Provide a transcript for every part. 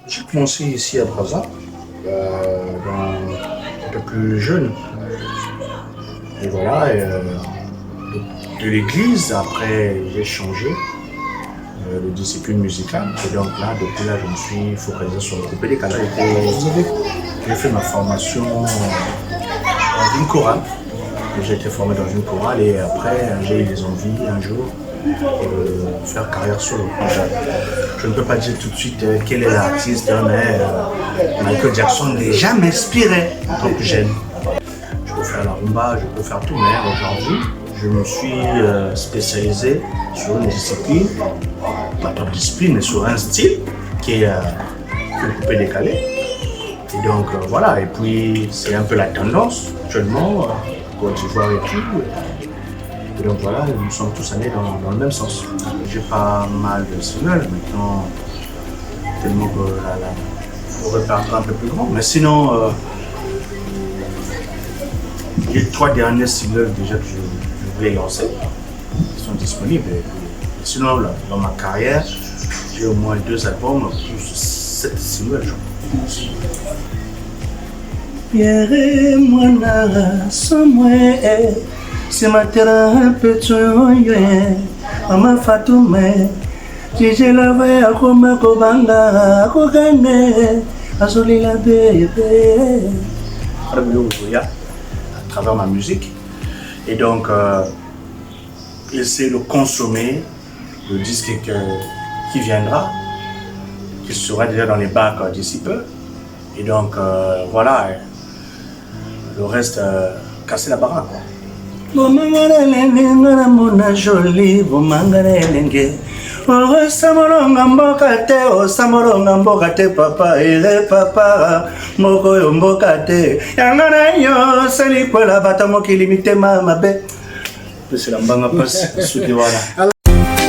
J'ai commencé ici à Brazza, un peu plus jeune. Et voilà, de l'église, après j'ai changé de discipline musicale. Et donc là, depuis là, je me suis focalisé sur le groupe Décalé. J'ai fait ma formation dans une chorale. J'ai été formé dans une chorale et après j'ai eu des envies un jour de faire carrière solo. Je ne peux pas dire tout de suite quel est l'artiste, mais Michael Jackson déjà m'inspirait en tant que jeune. Je peux faire la rumba, je peux faire tout, mais aujourd'hui, je me suis spécialisé sur une discipline, pas trop de discipline, mais sur un style qui est le coupé décalé. Et donc voilà, et puis c'est un peu la tendance actuellement, Côte d'Ivoire et tout. Et donc voilà, nous sommes tous allés dans le même sens. J'ai pas mal de singles maintenant, tellement que le répertoire est un peu plus grand. Mais sinon, les 3 derniers singles déjà que je voulais lancer, qui sont disponibles. Et sinon, là, dans ma carrière, j'ai au moins 2 albums, plus 7 singles, je pense. Pierre mwana somwe c'est ma terre un peu tsoye mama Fatoumé j'ai la veille à comme kobanga kokane asoli la bébé à travers ma musique et donc essayer de consommer le disque qui viendra, qui sera déjà dans les bacs d'ici peu et donc voilà. Le reste, casser la baraque. Mona jolie, Samolonga mboka te papa ere papa moko yo mboka te yanga na yo sali kwela bata mokili mitema mabe. C'est la mbanga passe suki wana.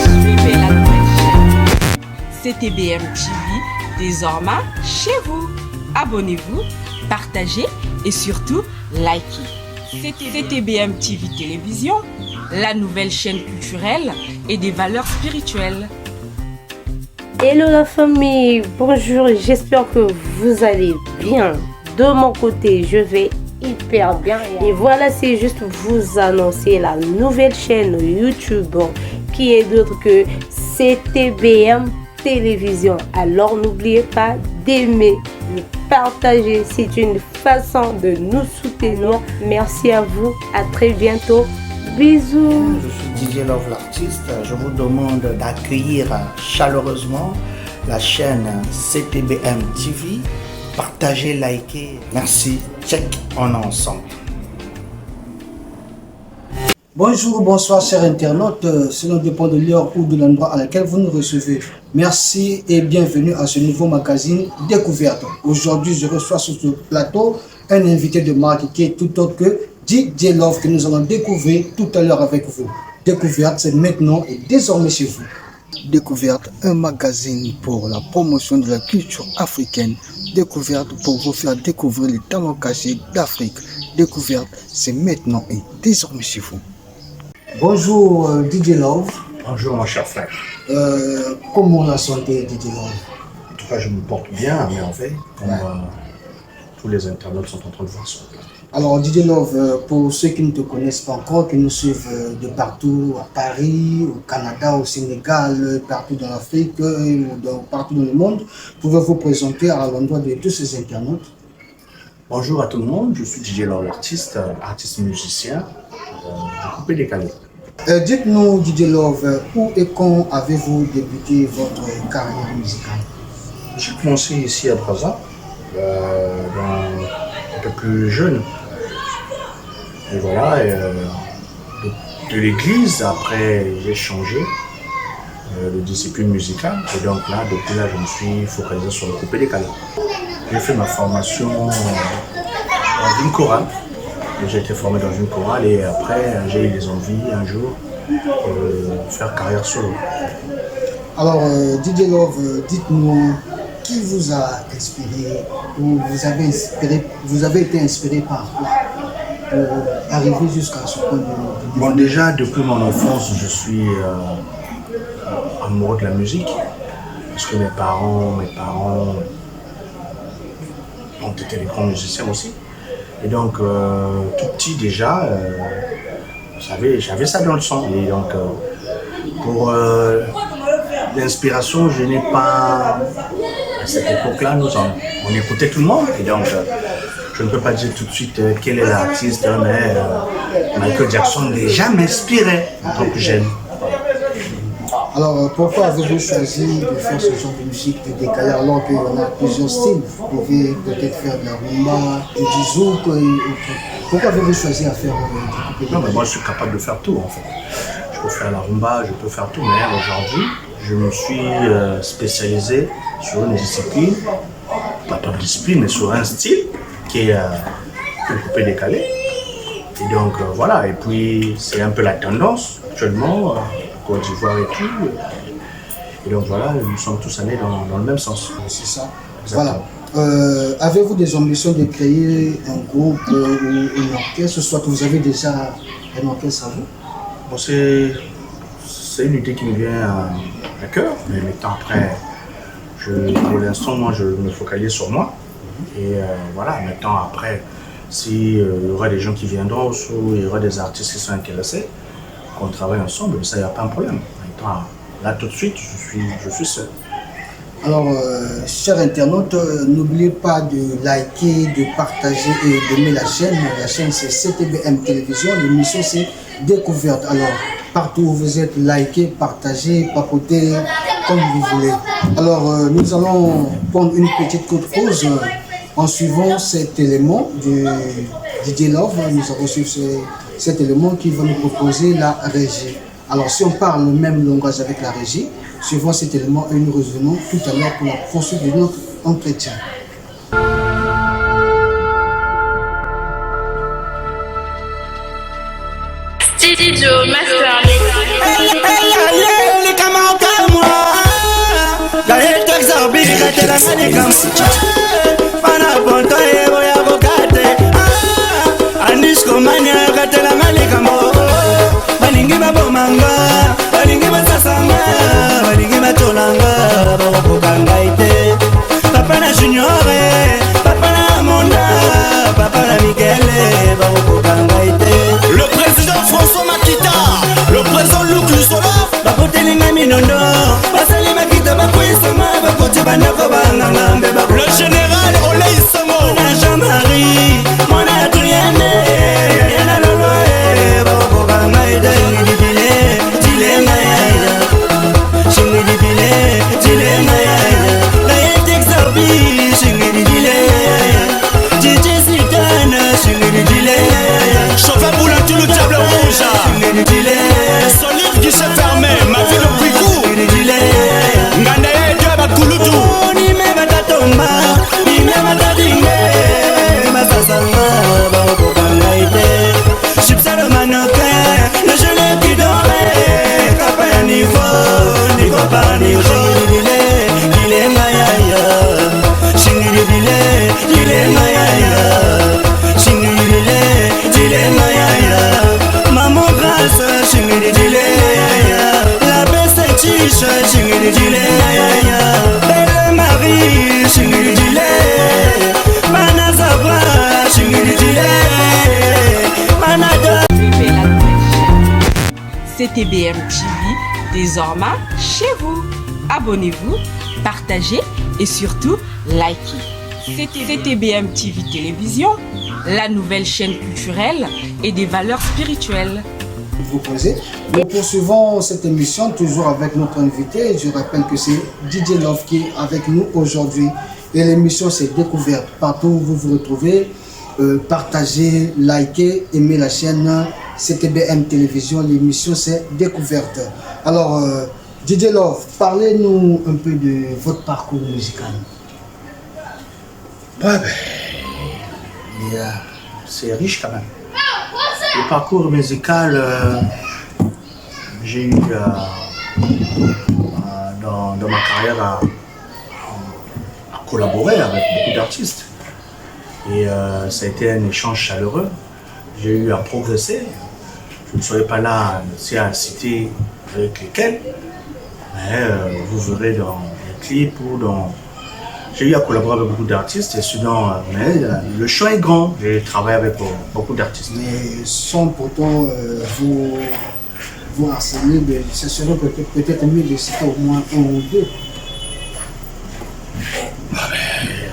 Suivez la nouvelle chaîne CTBM TV désormais chez vous. Abonnez-vous, partagez et surtout likez. CTBM TV Télévision, la nouvelle chaîne culturelle et des valeurs spirituelles. Hello la famille, bonjour, j'espère que vous allez bien. De mon côté, je vais hyper bien. Et voilà, c'est juste vous annoncer la nouvelle chaîne YouTube qui est d'autre que CTBM Télévision. Alors n'oubliez pas d'aimer, de partager, c'est une façon de nous soutenir. Merci à vous, à très bientôt. Bisous. Je suis DJ Love l'artiste. Je vous demande d'accueillir chaleureusement la chaîne CTBM TV. Partagez, likez. Merci. Check, on est ensemble. Bonjour, bonsoir chers internautes, cela dépend de l'heure ou de l'endroit à laquelle vous nous recevez. Merci et bienvenue à ce nouveau magazine Découverte. Aujourd'hui, je reçois sur ce plateau un invité de marque qui est tout autre que DJ Love que nous allons découvrir tout à l'heure avec vous. Découverte, c'est maintenant et désormais chez vous. Découverte, un magazine pour la promotion de la culture africaine. Découverte pour vous faire découvrir les talents cachés d'Afrique. Découverte, c'est maintenant et désormais chez vous. Bonjour DJ Love. Bonjour mon cher frère. Comment la santé DJ Love? En tout cas, je me porte bien, mais en fait, comme tous les internautes sont en train de voir ça. Alors DJ Love, pour ceux qui ne te connaissent pas encore, qui nous suivent de partout, à Paris, au Canada, au Sénégal, partout dans l'Afrique, partout dans le monde, pouvez-vous présenter à l'endroit de tous ces internautes? Bonjour à tout le monde, je suis DJ Love l'artiste, artiste musicien, coupé décalé. Dites-nous DJ Love, où et quand avez-vous débuté votre carrière musicale? J'ai commencé ici à Brazza, un peu plus jeune. Et voilà, de l'église, après j'ai changé de discipline musicale. Et donc là, depuis là, je me suis focalisé sur le coupé décalé. J'ai fait ma formation dans une chorale. J'ai été formé dans une chorale et après j'ai eu des envies un jour de faire carrière solo. Alors DJ Love, dites-nous qui vous a inspiré ou vous avez été inspiré par quoi pour arriver jusqu'à ce point de... Bon, déjà depuis mon enfance, je suis amoureux de la musique parce que mes parents ont été des grands musiciens aussi. Et donc, tout petit déjà, j'avais ça dans le sang. Et donc, pour l'inspiration, je n'ai pas... À cette époque-là, on écoutait tout le monde. Et donc, je ne peux pas dire tout de suite quel est l'artiste, mais Michael Jackson déjà m'inspirait en tant que jeune. Alors, pourquoi avez-vous choisi de faire ce genre de musique de décalé alors qu'il y en a plusieurs styles? Vous pouvez peut-être faire de la rumba, du zouk et autres. Pourquoi avez-vous choisi à faire Non, mais moi je suis capable de faire tout en fait. Je peux faire la rumba, je peux faire tout, mais aujourd'hui, je me suis spécialisé sur une discipline, pas une discipline, mais sur un style qui est le coupé décalé. Et donc voilà, et puis c'est un peu la tendance actuellement. Côte d'Ivoire et tout. Et donc voilà, nous sommes tous allés dans le même sens. C'est ça. Exactement. Voilà. Avez-vous des ambitions de créer un groupe ou une orchestre, soit que vous avez déjà un orchestre à vous? Bon, c'est une idée qui me vient à cœur, mais maintenant après, pour l'instant, moi je me focalise sur moi. Et voilà, maintenant après, s'il y aura des gens qui viendront ou il y aura des artistes qui sont intéressés, qu'on travaille ensemble, ça, il n'y a pas un problème. Maintenant, là, tout de suite, je suis seul. Alors, chers internautes, n'oubliez pas de liker, de partager et d'aimer la chaîne. La chaîne, c'est CTBM Télévision. L'émission, c'est Découverte. Alors, partout où vous êtes, likez, partagez, papotez, comme vous voulez. Alors, nous allons prendre une petite courte pause en suivant cet élément du DJ Love. Nous avons suivi cet élément qui va nous proposer la régie. Alors si on parle le même langage avec la régie, suivant cet élément et nous revenons tout à l'heure pour la poursuite de notre entretien. Balingi babomanga, balingi basasanga, balingi batolanga, bakokanga ite. Papa na Juniore, papa na Monda, papa na Miguel, bakokanga ite. Le président François Makita, le président Luc Lusola, bakotelinga minondo, basali Makita bakoyisama, bakote bandako bangangambe. Le général Oley Songo, na Jean-Marie, mon Adrienne. Chauffeur boulot tout le diable rouge. Solide qui s'est fermé, ma vie le plus court. Nganda ya Dieu bakulutu. Ni me batatomba, ni me batadingue. Masasanga bakokanga ite. Chipsa le manoke, le jeune qui dormait. Kapa ya niveau, ni kopa ni jingidile. Dile mayaya, jingidile, dile mayaya. Maman grâce, chingiri dile. La bête chiche, chingiri dile. Belle Marie, chingiri dile. Manazabra, chingiri dile. Manada. Suivez la nouvelle chaîne CTBM TV, désormais chez vous. Abonnez-vous, partagez et surtout likez. CTBM TV Télévision, la nouvelle chaîne culturelle et des valeurs spirituelles. Vous posez. Nous poursuivons cette émission toujours avec notre invité. Je rappelle que c'est DJ Love qui est avec nous aujourd'hui. Et l'émission c'est Découverte. Partout où vous vous retrouvez, partagez, likez, aimez la chaîne CTBM Télévision. L'émission c'est Découverte. Alors, DJ Love, parlez-nous un peu de votre parcours musical. Ouais, c'est riche quand même. Le parcours musical, j'ai eu dans ma carrière à collaborer avec beaucoup d'artistes. Et ça a été un échange chaleureux. J'ai eu à progresser. Je ne serai pas là à citer avec lesquels, mais vous verrez dans les clips ou dans J'ai eu à collaborer avec beaucoup d'artistes, et sinon, mais le champ est grand. J'ai travaillé avec beaucoup d'artistes. Mais sans pourtant vous enseigner, ce serait peut-être mieux de citer au moins un ou deux.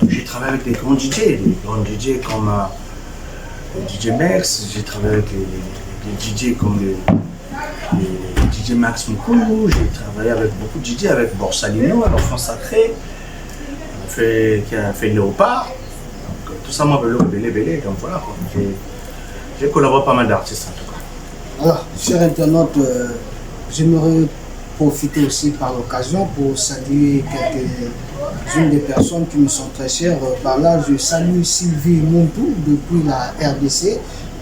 J'ai travaillé avec des grands DJ comme DJ Max, j'ai travaillé avec des DJ comme les DJ Max Moukoulou, j'ai travaillé avec beaucoup de DJ, avec Borsalino, l'enfant sacré, qui a fait Léopard, donc, tout ça m'a belé, donc voilà, j'ai collaboré pas mal d'artistes en tout cas. Alors, chers internautes, j'aimerais profiter aussi par l'occasion pour saluer quelques-unes des personnes qui me sont très chères. Par là, je salue Sylvie Montou depuis la RDC.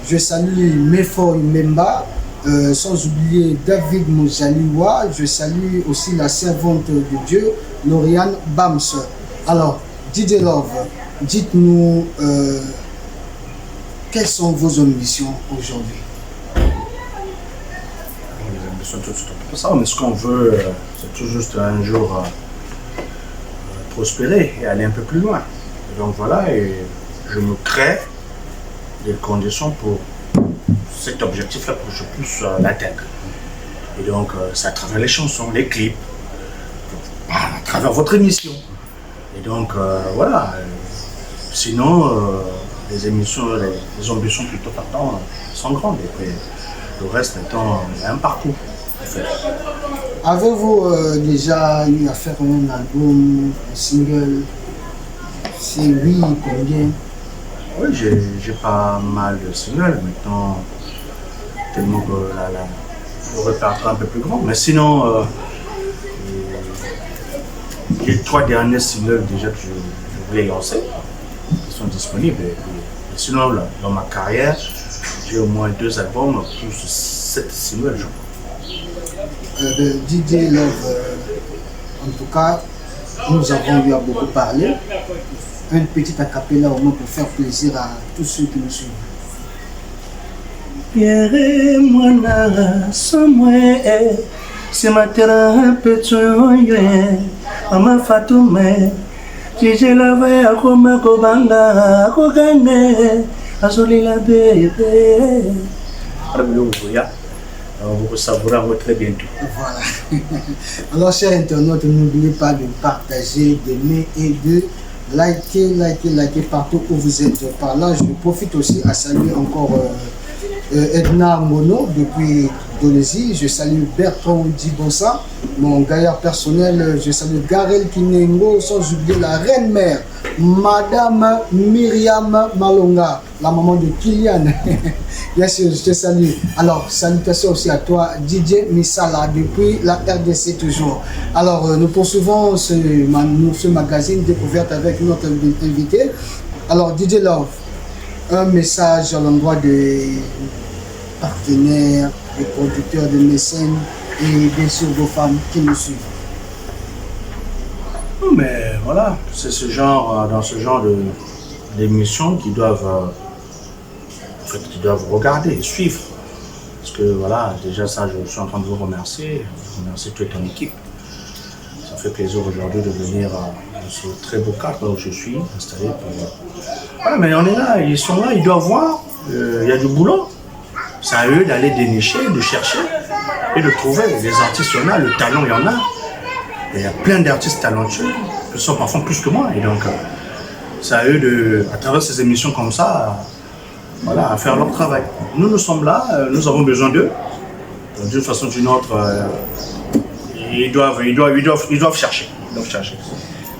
Je salue Mefoy Memba, sans oublier David Mojaliwa. Je salue aussi la servante de Dieu, Lauriane Bams. Alors, DJ Love, dites-nous quelles sont vos ambitions aujourd'hui? Mais ce qu'on veut, c'est tout juste un jour prospérer et aller un peu plus loin. Et donc voilà, et je me crée des conditions pour cet objectif-là, pour que je puisse l'atteindre. Et donc, c'est à travers les chansons, les clips, à travers votre émission. Et donc, voilà. Sinon, les émissions, les ambitions plutôt partant sont grandes. Et puis, le reste étant un parcours. En fait. Avez-vous déjà eu à faire un album, un single? Si oui, combien? Oui, j'ai pas mal de singles maintenant, tellement que le répertoire est un peu plus grand. Mais sinon, les 3 derniers singles déjà que je voulais lancer, qui sont disponibles. Et sinon, là, dans ma carrière, j'ai au moins 2 albums, plus 7 singles, je crois. DJ Love, en tout cas, nous avons eu à beaucoup parler. Un petit acapella au moins pour faire plaisir à tous ceux qui nous suivent. Pierre mwana somwe simatera petsoye ama fatume tijela akoma kobanga kokane asolila bébé. Vous le savourez très bientôt. Voilà. Alors, chers internautes, n'oubliez pas de partager, d'aimer et de liker partout où vous êtes. Par là, je profite aussi à saluer encore Edna Mono depuis Indonésie. Je salue Bertrand Djibosa, mon gaillard personnel. Je salue Garel Kinengo, sans oublier la reine-mère, Madame Myriam Malonga, la maman de Kylian. Bien sûr, je te salue. Alors, salutations aussi à toi, DJ Misala, depuis la RDC toujours. Alors, nous poursuivons ce magazine découverte avec notre invité. Alors, DJ Love, un message à l'endroit des partenaires, des producteurs, des mécènes et bien sûr vos femmes qui nous suivent. Mais voilà, c'est ce genre, dans ce genre d'émissions qui doivent regarder et suivre. Parce que voilà, déjà ça, je suis en train de vous remercier toute ton équipe. Ça fait plaisir aujourd'hui de venir dans ce très beau cadre où je suis installé. Voilà, mais on est là, ils sont là, ils doivent voir, il y a du boulot. C'est à eux d'aller dénicher, de chercher et de trouver. Les artistes, il y en a, le talent, il y en a. Et il y a plein d'artistes talentueux qui sont parfois plus que moi. Et donc, c'est à eux, à travers ces émissions comme ça, voilà, à faire leur travail. Nous sommes là, nous avons besoin d'eux. D'une façon ou d'une autre, ils doivent chercher.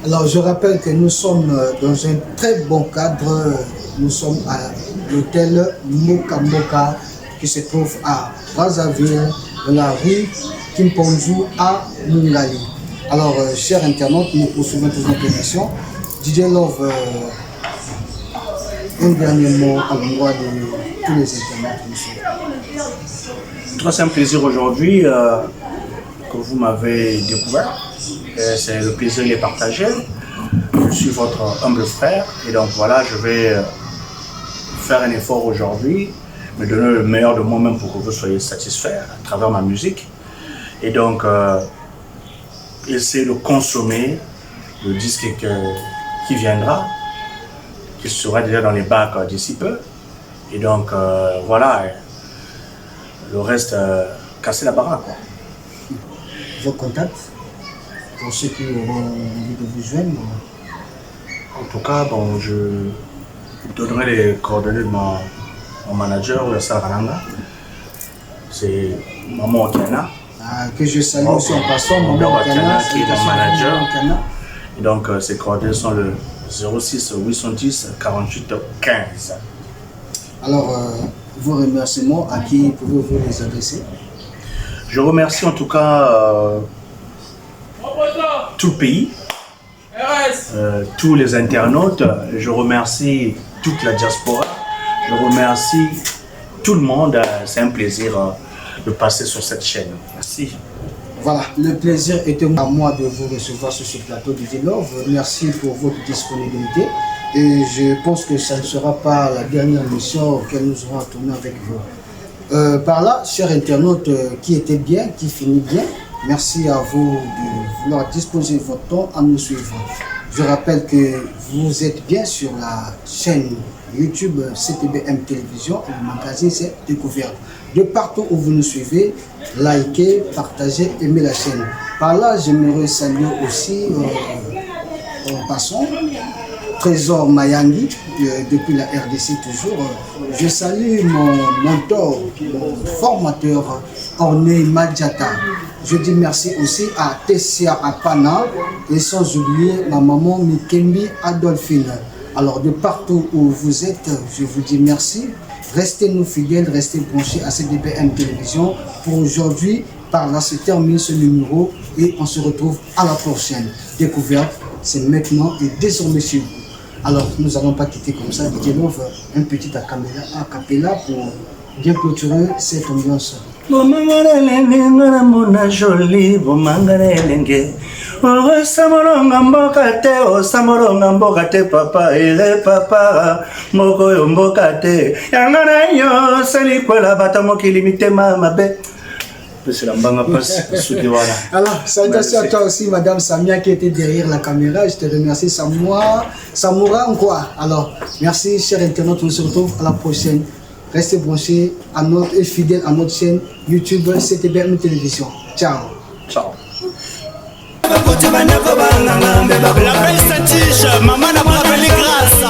Alors, je rappelle que nous sommes dans un très bon cadre. Nous sommes à l'hôtel Moka Moka qui se trouve à Brazzaville, dans la rue Kimponzu à Mungali. Alors, chers internautes, nous poursuivons toute notre émission. DJ Love, un dernier mot à l'endroit de tous les internautes. C'est un plaisir aujourd'hui que vous m'avez découvert. C'est le plaisir de les partager. Je suis votre humble frère et donc voilà, je vais faire un effort aujourd'hui, me donner le meilleur de moi-même pour que vous soyez satisfaits à travers ma musique. Et donc, essayer de consommer le disque qui viendra, qui sera déjà dans les bacs d'ici peu. Et donc, voilà, le reste, casser la baraque. Quoi. Vos contacts, pour ceux qui auront envie de vous joindre. En tout cas, bon, je donnerai les coordonnées de mon manager, Yassa Rananga. C'est Maman Okana. Que je salue aussi en passant, Maman Okana, qui est mon manager. Okana. Et donc, ses coordonnées sont le 06 810 48 15. Alors, vos remerciements, à qui pouvez-vous les adresser? Je remercie en tout cas tout le pays, tous les internautes. Je remercie toute la diaspora. Je remercie tout le monde. C'est un plaisir de passer sur cette chaîne. Merci. Voilà, le plaisir était à moi de vous recevoir sur ce plateau de Dilove. Merci pour votre disponibilité. Et je pense que ça ne sera pas la dernière mission auquel nous aurons à tourner avec vous. Par là, chers internautes qui étaient bien, qui finit bien, merci à vous de vouloir disposer votre temps à nous suivre. Je rappelle que vous êtes bien sur la chaîne YouTube CTBM Télévision et le magazine c'est Découverte. De partout où vous nous suivez, likez, partagez, aimez la chaîne. Par là, j'aimerais saluer aussi, en passant, Trésor Mayangi, depuis la RDC toujours. Je salue mon mentor, mon formateur, Orné Madjata. Je dis merci aussi à Tessia Apana et sans oublier ma maman Mikembi Adolphine. Alors de partout où vous êtes, je vous dis merci. Restez nous fidèles, restez branchés à CTBM Télévision. Pour aujourd'hui, par là se termine ce numéro et on se retrouve à la prochaine. Découverte, c'est maintenant et désormais chez vous. Alors, nous n'allons pas quitter comme ça. Dilove, un petit acapella pour bien clôturer cette ambiance. Osamolonga mboka te papa ere papa moko yo mboka te yanga na yo sali kwela bata mokili mitema mabe. Alors, salutations à toi aussi, Madame Samia qui était derrière la caméra. Je te remercie, Samoura quoi. Alors, merci, chers internautes. On se retrouve à la prochaine. Restez branchés et fidèles à notre chaîne YouTube CTBM Télévision. Ciao. Ciao. La belle satiche, maman n'a pas grâce.